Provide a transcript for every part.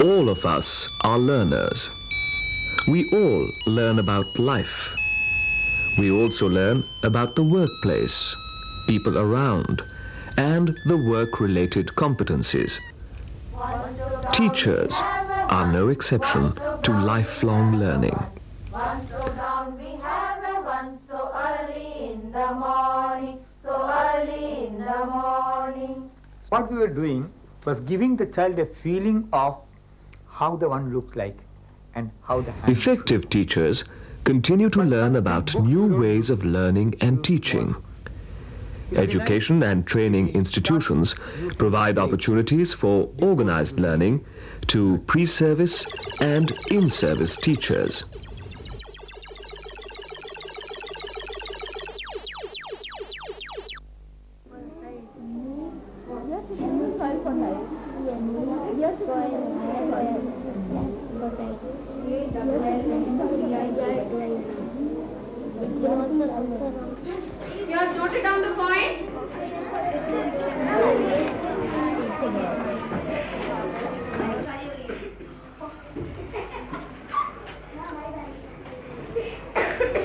All of us are learners. We all learn about life. We also learn about the workplace, people around, and the work-related competencies. Teachers are no exception to lifelong learning. One stroke down we have a one so early in the morning, so early in the morning. What we were doing was giving the child a feeling of how the one looks like and how the hand. Effective teachers continue to learn about new ways of learning and teaching. Education and training institutions provide opportunities for organized learning to pre-service and in-service teachers. You have noted down the points?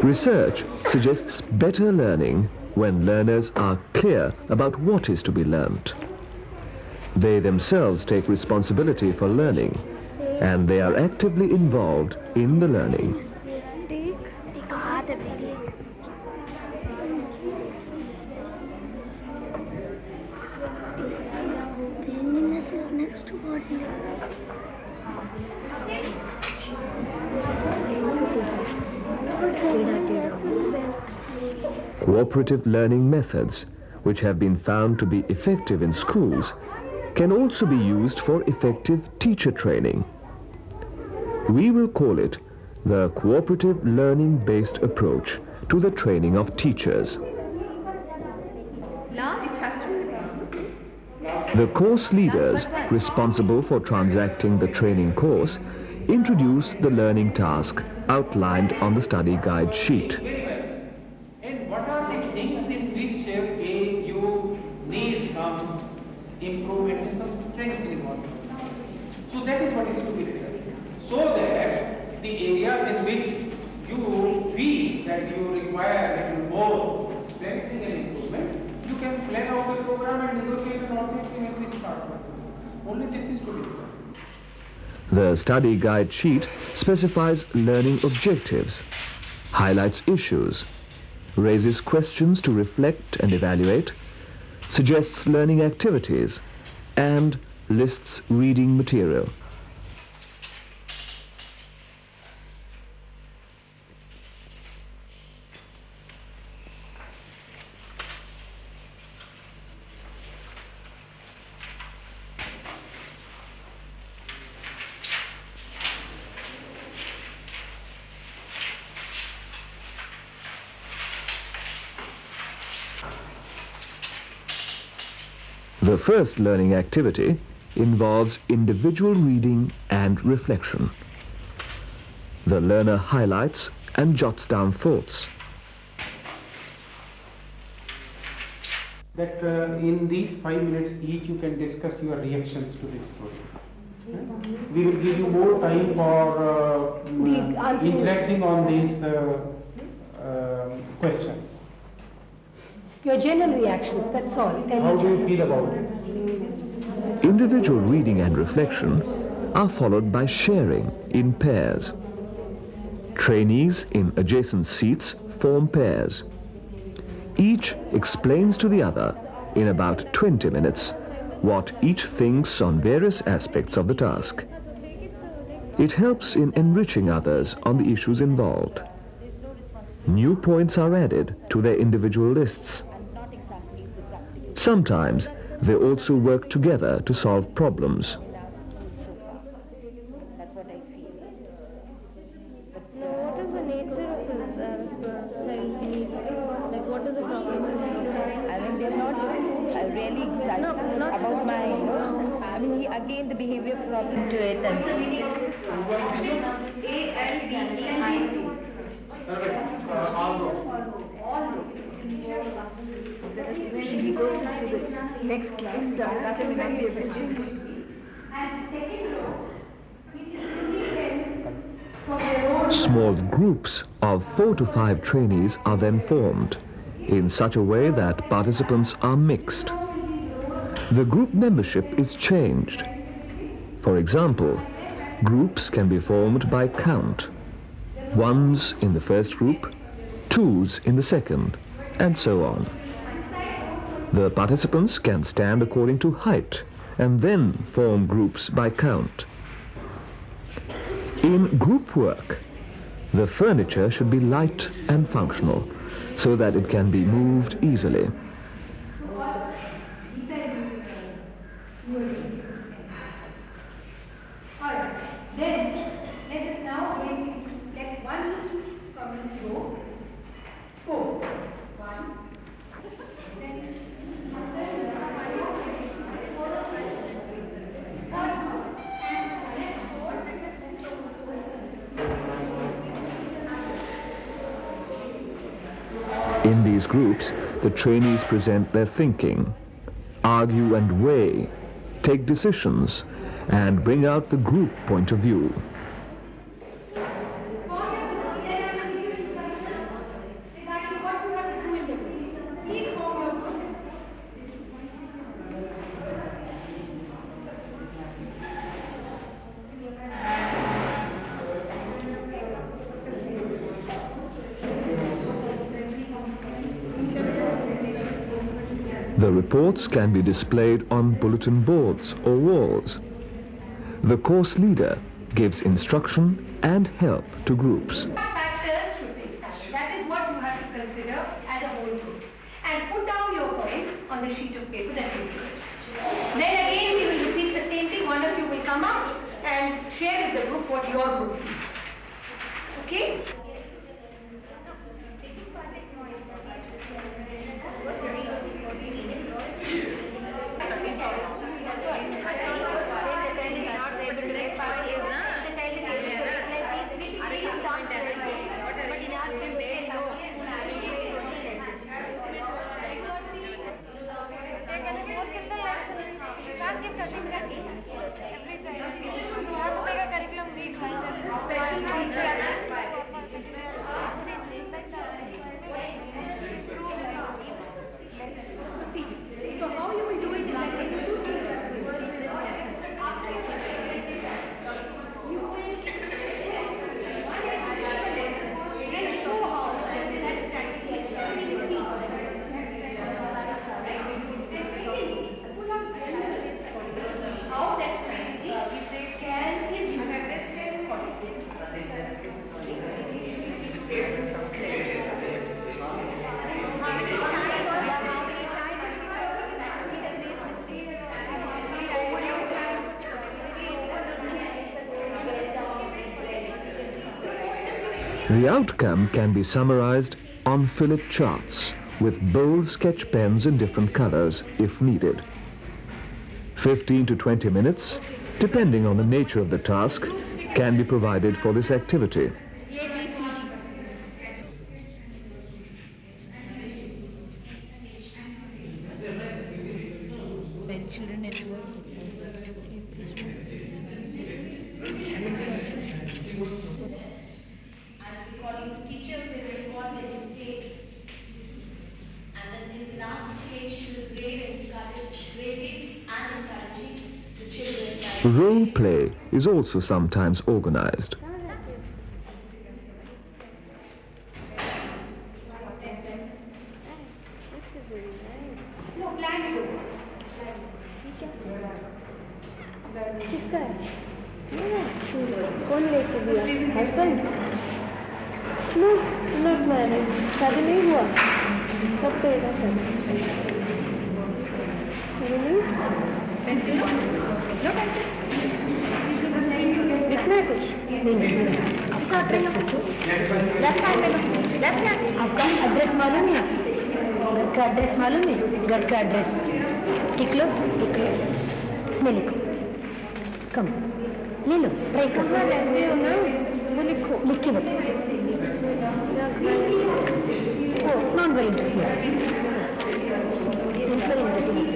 Research suggests better learning when learners are clear about what is to be learnt. They themselves take responsibility for learning, and they are actively involved in the learning. Cleanliness is next to body. Cooperative learning methods, which have been found to be effective in schools, can also be used for effective teacher training. We will call it the cooperative learning-based approach to the training of teachers. Last has to The course leaders responsible for transacting the training course introduce the learning task outlined on the study guide sheet. And what are the things in which you need some improvement, some strengthening on? So that is what is to be researched. So that the areas in which you feel that you require a little more strengthening and improvement, you can plan out the program and negotiate an objective in this part. Only this is to be done. The study guide sheet specifies learning objectives, highlights issues, raises questions to reflect and evaluate, suggests learning activities, and lists reading material. The first learning activity involves individual reading and reflection. The learner highlights and jots down thoughts. That in these 5 minutes each you can discuss your reactions to this story. We will give you more time for interacting on these questions. Your general reactions, that's all. How do you feel about it? Individual reading and reflection are followed by sharing in pairs. Trainees in adjacent seats form pairs. Each explains to the other in about 20 minutes what each thinks on various aspects of the task. It helps in enriching others on the issues involved. New points are added to their individual lists. Sometimes they also work together to solve problems. What is the nature of his child's needs? Like, what is the problem? I mean, they're not really excited about my, I mean, again, the behavior problem to it. And He goes into the next class, so after we not be able to. And second row, Small groups of 4 to 5 trainees are then formed in such a way that participants are mixed. The group membership is changed. For example, groups can be formed by count. Ones in the first group, twos in the second, and so on. The participants can stand according to height and then form groups by count. In group work, the furniture should be light and functional so that it can be moved easily. In these groups, the trainees present their thinking, argue and weigh, take decisions, and bring out the group point of view. The reports can be displayed on bulletin boards or walls. The course leader gives instruction and help to groups. Factors should be examined. That is what you have to consider as a whole group. And put down your points on the sheet of paper that you give. Then again we will repeat the same thing. One of you will come up and share with the group what your group feels. Okay? So how you will do it is like how that strategy, if they can, is used. The outcome can be summarized on fillet charts with bold sketch pens in different colors if needed. 15 to 20 minutes, depending on the nature of the task, can be provided for this activity. When children at work and the process. And recording, the teacher will record the mistakes. And then in the last stage, she will grading and encouraging the children. Role play is also sometimes organized. किसका है? कौन लेके दिया? Husband? No, not married. शादी नहीं हुआ. कब करेगा शादी? Really? Pencil? No pencil. लिखना है कुछ? इस हाथ में लो. Left hand में लो. Left hand. आपका एड्रेस मालूम है? घर का एड्रेस मालूम है? घर का एड्रेस. टिक लो. इसमें लिखो. कम. ले लो. ट्राई करो. रहते हो ना, वो लिखो. लिख के बताओ. Oh, not very interesting. It's very interesting.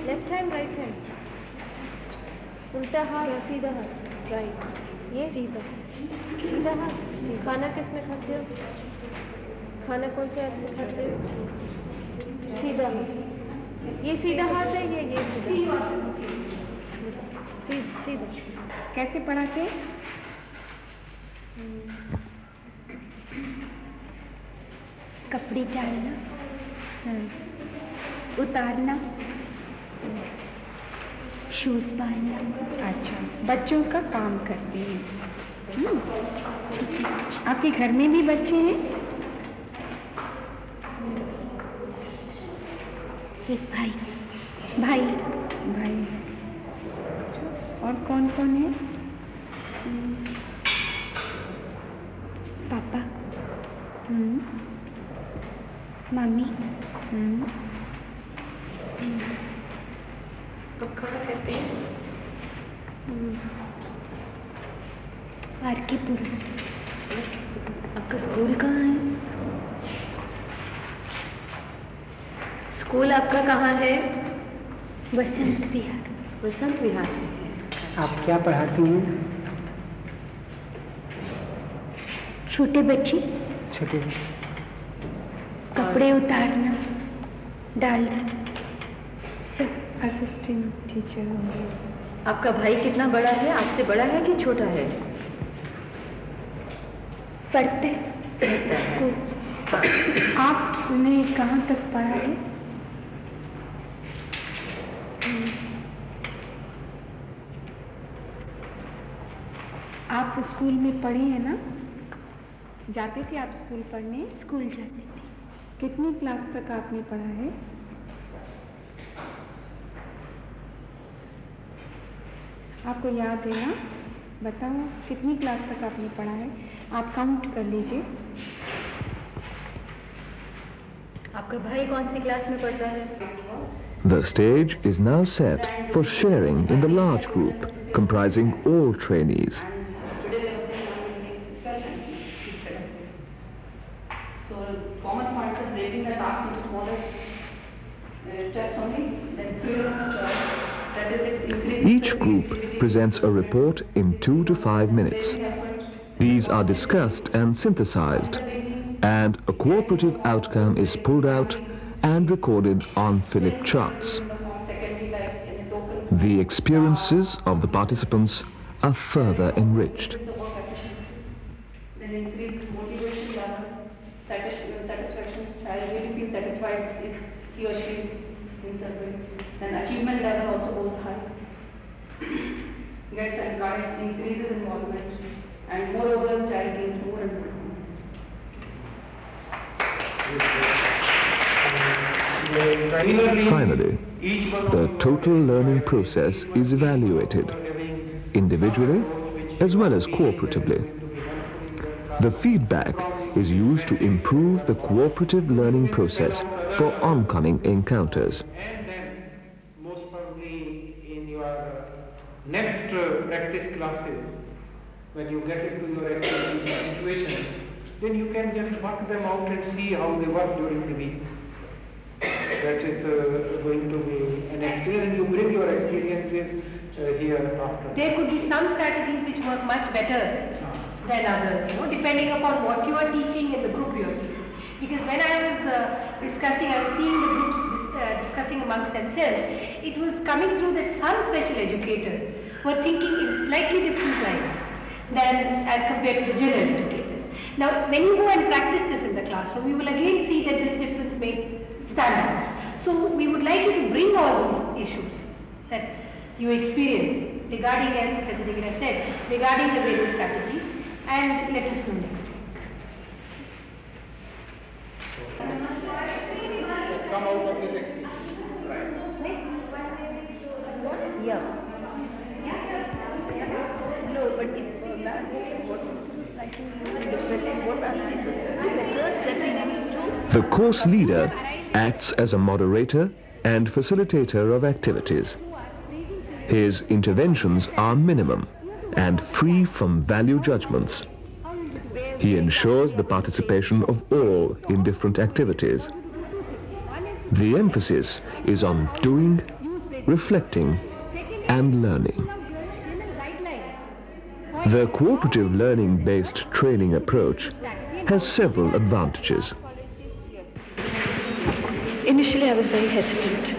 Left hand right hand उल्टा हाथ सीधा हाथ राइट ये सीधा सीधा हाथ खाना किस में खाते हो खाना कौन से हाथ से खाते हो सीधा हाथ ये सीधा हाथ है ये सीधा कैसे पढ़ाते? कपड़े डालना उतारना शूज पहनना। अच्छा, बच्चों का काम करते हैं। आपके घर में भी बच्चे हैं? एक भाई भाई भाई है। और कौन कौन है? पापा मम्मी कहाँ रहते हैं? आरकेपुर। आपका स्कूल कहाँ है? स्कूल आपका कहाँ है? वसंत विहार। वसंत विहार। आप क्या पढ़ाती हैं? छोटे बच्चे छोटे कपड़े उतारना डालना सब। असिस्टेंट टीचर होंगे। आपका भाई कितना बड़ा है? आपसे बड़ा है कि छोटा है? पढ़ते स्कूल। आपने कहाँ तक पढ़ा है? आप स्कूल में पढ़े हैं ना? जाते थे आप स्कूल पढ़ने? स्कूल जाते थे। कितनी क्लास तक आपने पढ़ा है? आपको याद है ना? बताओ कितनी क्लास तक आपने पढ़ा है? आप काउंट कर लीजिए। आपका भाई कौन सी क्लास में पढ़ता है? The stage is now set for sharing in the large group comprising all trainees. Today they were saying one makes it 12 and he's better 6. So common parts of breaking the task into smaller steps only, then freedom of choice. That is, it increases Each group presents a report in 2 to 5 minutes. These are discussed and synthesized, and a cooperative outcome is pulled out and recorded on Philip charts. The experiences of the participants are further enriched. Then increases motivation level, satisfaction. Child really feels satisfied if he or she himself will. Then achievement level also goes high. Gets encouraged, increases involvement, and moreover, child gains more and more confidence. Finally, the total learning process is evaluated, individually as well as cooperatively. The feedback is used to improve the cooperative learning process for oncoming encounters. And then, most probably in your next practice classes, when you get into your activity situations, then you can just work them out and see how they work during the week. That is going to be an experience, and you bring your experiences here after. There could be some strategies which work much better than others, depending upon what you are teaching and the group you are teaching. Because when I was discussing, I was seeing the groups discussing amongst themselves, it was coming through that some special educators were thinking in slightly different lines than as compared to the general educators. Now, when you go and practice this in the classroom, you will again see that this difference may stand out. So, we would like you to bring all these issues that you experience regarding, as Professor Digna said, regarding the various strategies, and let us know next week. Come out of this experience. Yeah. No, but if what is slightly different in what the methods that we used to. The course leader acts as a moderator and facilitator of activities. His interventions are minimum and free from value judgments. He ensures the participation of all in different activities. The emphasis is on doing, reflecting, and learning. The cooperative learning-based training approach has several advantages. Initially, I was very hesitant,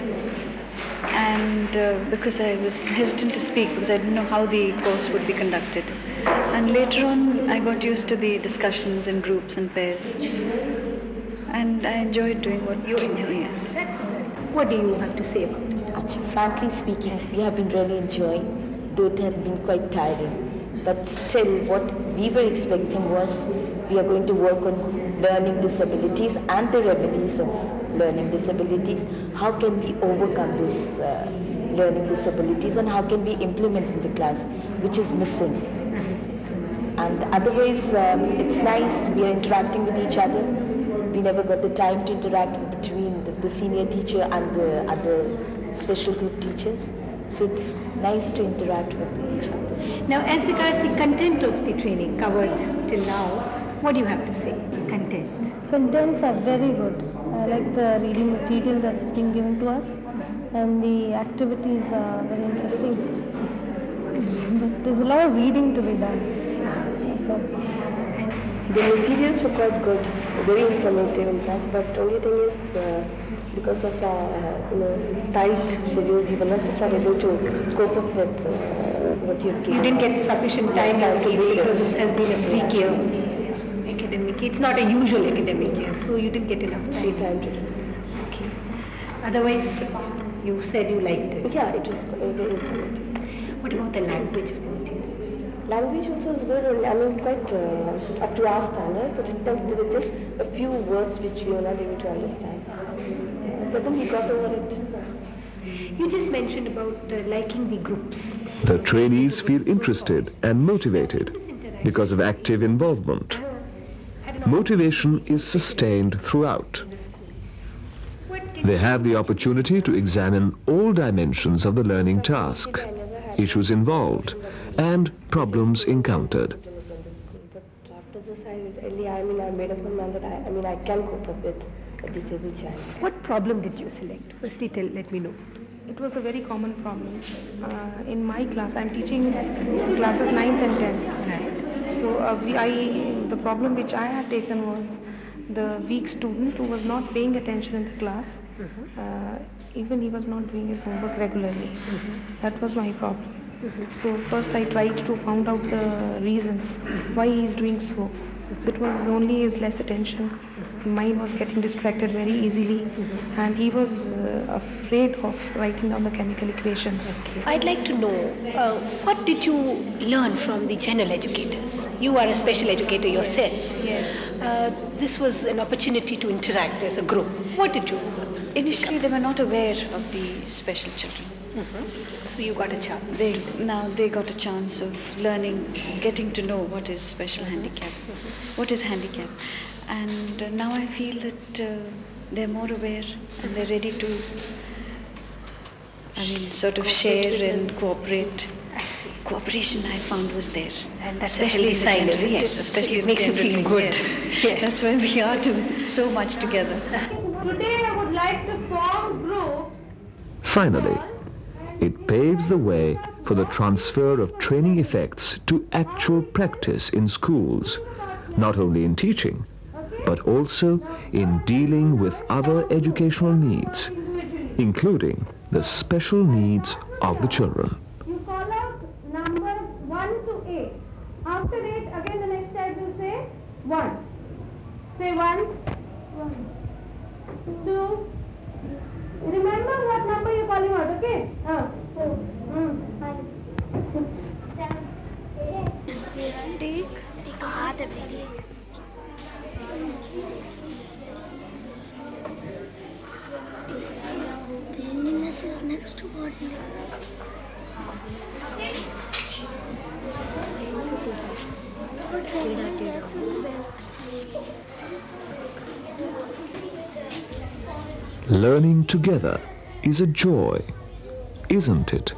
and because I was hesitant to speak because I didn't know how the course would be conducted. And later on, I got used to the discussions in groups and pairs, and I enjoyed doing what you enjoy. Yes. What do you have to say about it? Actually, frankly speaking, we have been really enjoying, though it had been quite tiring. But still, what we were expecting was we are going to work on learning disabilities and the remedies of learning disabilities. How can we overcome those learning disabilities and how can we implement in the class, which is missing. And otherwise, it's nice, we are interacting with each other. We never got the time to interact between the senior teacher and the other special group teachers. So it's nice to interact with each other. Now, as regards the content of the training covered till now, what do you have to say? Content. Contents are very good. I like the reading material that's been given to us, and the activities are very interesting. But there's a lot of reading to be done. That's all. The materials were quite good, very informative in fact, but only thing is because of our tight schedule, we were not able to cope up with what you You didn't get sufficient time to read because this has been a freak year. Academic, it's not a usual academic year, so you didn't get enough time to read it. Okay. Otherwise, you said you liked it. Yeah, it was very informative. What about the language of the material? Language also is good, I mean quite up to our standard, but there were just a few words which we were not able to understand. But then we got over it. You just mentioned about liking the groups. The trainees feel interested and motivated because of active involvement. Motivation is sustained throughout. They have the opportunity to examine all dimensions of the learning task, issues involved, and problems encountered. But after this, I made up my mind that I can cope up with a disabled child. What problem did you select? Firstly, let me know. It was a very common problem. In my class, I'm teaching classes 9th and 10th. Right. So the problem which I had taken was the weak student who was not paying attention in the class. Even he was not doing his homework regularly. That was my problem. So first I tried to find out the reasons why he is doing so. So it was only his less attention. Mind was getting distracted very easily, and he was afraid of writing down the chemical equations. I'd like to know, what did you learn from the general educators? You are a special educator yourself. Yes. This was an opportunity to interact as a group. What did you learn? Initially, they were not aware of the special children. So you got a chance. Now they got a chance of learning, getting to know what is special handicap, what is handicap. And now I feel that they're more aware and they're ready to, sort of share and cooperate. I see. Cooperation I found was there. And that's especially a healthy sign, isn't it? Yes, especially it makes you feel good. Yes. That's why we are doing so much together. Today I would like to form groups. Finally, it paves the way for the transfer of training effects to actual practice in schools, not only in teaching, but also in dealing with other educational needs, including the special needs of the children. You call out numbers 1 to 8. After 8, again the next child will say 1. Say 1. 2. Remember what number you're calling out, okay? 4, 5, 6, 7, 8. Take a bath every day. Cleanliness is next to godliness. Cleanliness is wealth. Learning together is a joy, isn't it?